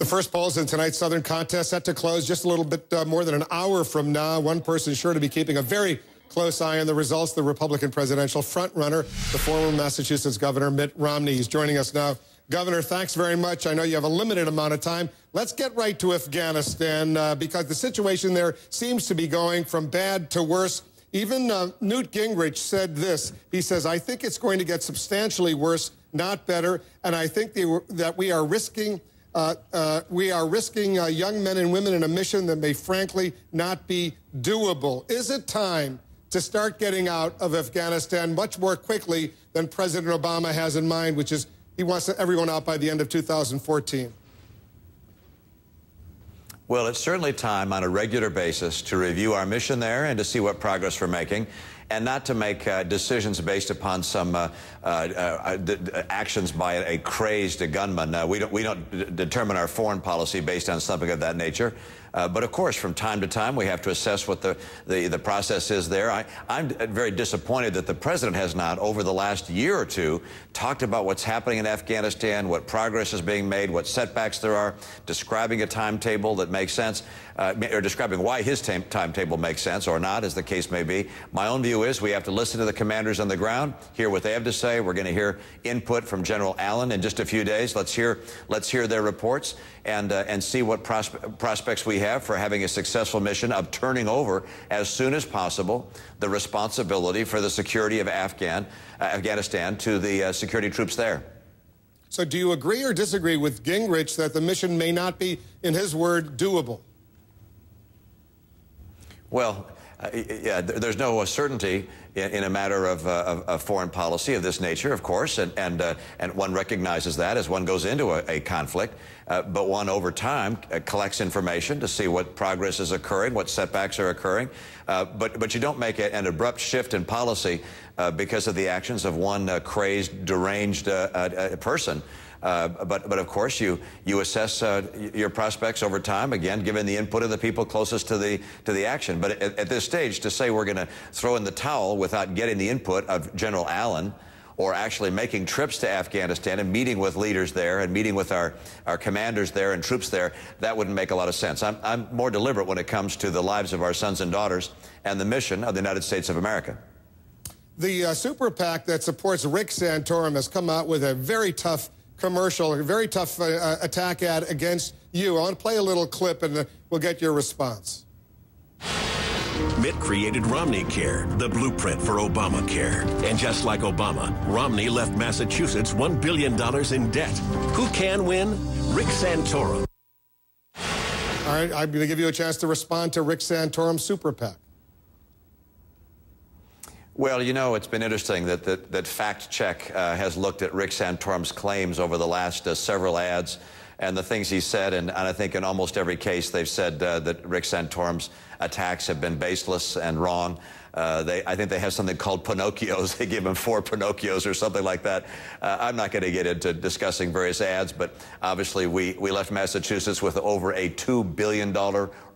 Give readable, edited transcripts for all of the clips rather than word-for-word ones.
first polls in tonight's Southern contest set to close just a little bit more than an hour from now. One person sure to be keeping a very close eye on the results, the Republican presidential frontrunner, the former Massachusetts Governor Mitt Romney. He's joining us now. Governor, thanks very much. I know you have a limited amount of time. Let's get right to Afghanistan because the situation there seems to be going from bad to worse. Even Newt Gingrich said this. He says, I think it's going to get substantially worse, not better, and I think that we are risking young men and women in a mission that may frankly not be doable. Is it time to start getting out of Afghanistan much more quickly than President Obama has in mind, which is he wants everyone out by the end of 2014? Well, it's certainly time on a regular basis to review our mission there and to see what progress we're making, and not to make decisions based upon some actions by a crazed gunman. We don't determine our foreign policy based on something of that nature. But of course, from time to time, we have to assess what the process is there. I'm very disappointed that the president has not, over the last year or two, talked about what's happening in Afghanistan, what progress is being made, what setbacks there are, describing a timetable that makes sense, or describing why his timetable makes sense or not, as the case may be. My own view is we have to listen to the commanders on the ground, hear what they have to say. We're going to hear input from General Allen in just a few days. Let's hear their reports and see what prospects we have for having a successful mission of turning over as soon as possible the responsibility for the security of Afghanistan to the security troops there. So do you agree or disagree with Gingrich that the mission may not be, in his word, doable? Well, yeah, there's no certainty in a matter of foreign policy of this nature, of course, and one recognizes that as one goes into a conflict. But one, over time, collects information to see what progress is occurring, what setbacks are occurring. But you don't make an abrupt shift in policy because of the actions of one crazed, deranged person. But of course, you assess your prospects over time, again, given the input of the people closest to the action. But at this stage, to say we're going to throw in the towel without getting the input of General Allen, or actually making trips to Afghanistan and meeting with leaders there and meeting with our commanders there and troops there, that wouldn't make a lot of sense. I'm more deliberate when it comes to the lives of our sons and daughters and the mission of the United States of America. The super PAC that supports Rick Santorum has come out with a very tough commercial, a very tough attack ad against you. I want to play a little clip and we'll get your response. Mitt created Romney Care, the blueprint for Obamacare. And just like Obama, Romney left Massachusetts $1 billion in debt. Who can win? Rick Santorum. All right, I'm going to give you a chance to respond to Rick Santorum's super PAC. Well, you know, it's been interesting that Fact Check has looked at Rick Santorum's claims over the last several ads and the things he said, and I think in almost every case they've said that Rick Santorum's attacks have been baseless and wrong. I think they have something called Pinocchios. They give him 4 Pinocchios or something like that. I'm not going to get into discussing various ads, but obviously we left Massachusetts with over a $2 billion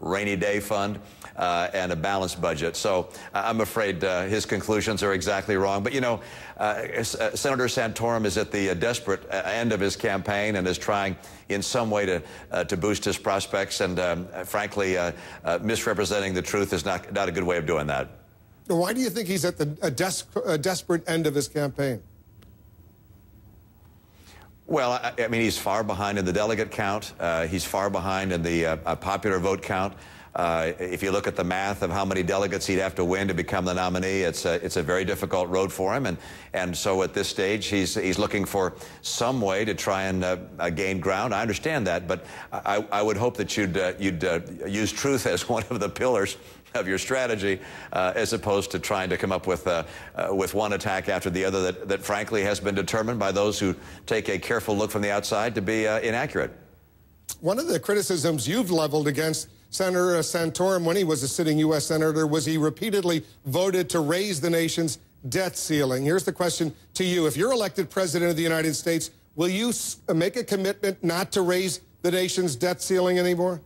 rainy day fund and a balanced budget. So I'm afraid his conclusions are exactly wrong. But, you know, Senator Santorum is at the desperate end of his campaign and is trying in some way to boost his prospects. And frankly, misrepresenting the truth is not a good way of doing that. Why do you think he's at the desperate end of his campaign? Well, I mean, he's far behind in the delegate count. He's far behind in the popular vote count. If you look at the math of how many delegates he'd have to win to become the nominee, it's a very difficult road for him. And so at this stage, he's looking for some way to try and gain ground. I understand that, but I would hope that you'd use truth as one of the pillars of your strategy, as opposed to trying to come up with one attack after the other that frankly has been determined by those who take a careful look from the outside to be inaccurate. One of the criticisms you've leveled against Senator Santorum when he was a sitting U.S. Senator was he repeatedly voted to raise the nation's debt ceiling. Here's the question to you. If you're elected President of the United States, will you make a commitment not to raise the nation's debt ceiling anymore?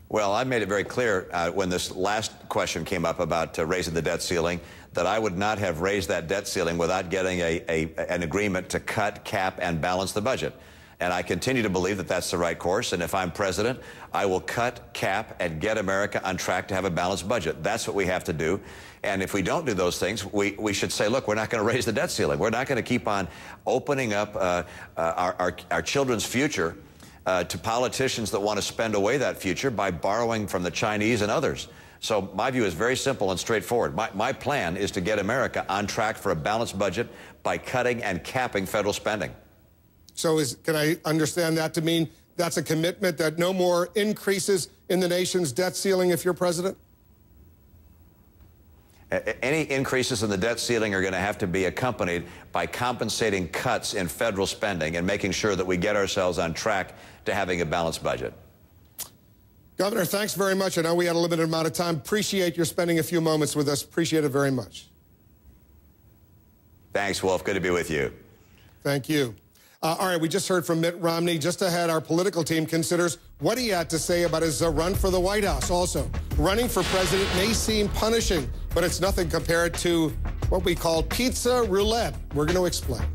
Well, I made it very clear when this last question came up about raising the debt ceiling that I would not have raised that debt ceiling without getting an agreement to cut, cap, and balance the budget. And I continue to believe that that's the right course. And if I'm president, I will cut, cap, and get America on track to have a balanced budget. That's what we have to do. And if we don't do those things, we should say, look, we're not going to raise the debt ceiling. We're not going to keep on opening up our children's future to politicians that want to spend away that future by borrowing from the Chinese and others. So my view is very simple and straightforward. My plan is to get America on track for a balanced budget by cutting and capping federal spending. So can I understand that to mean that's a commitment that no more increases in the nation's debt ceiling if you're president? Any increases in the debt ceiling are going to have to be accompanied by compensating cuts in federal spending and making sure that we get ourselves on track to having a balanced budget. Governor, thanks very much. I know we had a limited amount of time. Appreciate your spending a few moments with us. Appreciate it very much. Thanks, Wolf. Good to be with you. Thank you. All right, we just heard from Mitt Romney. Just ahead, our political team considers what he had to say about his run for the White House. Also, running for president may seem punishing, but it's nothing compared to what we call pizza roulette. We're going to explain.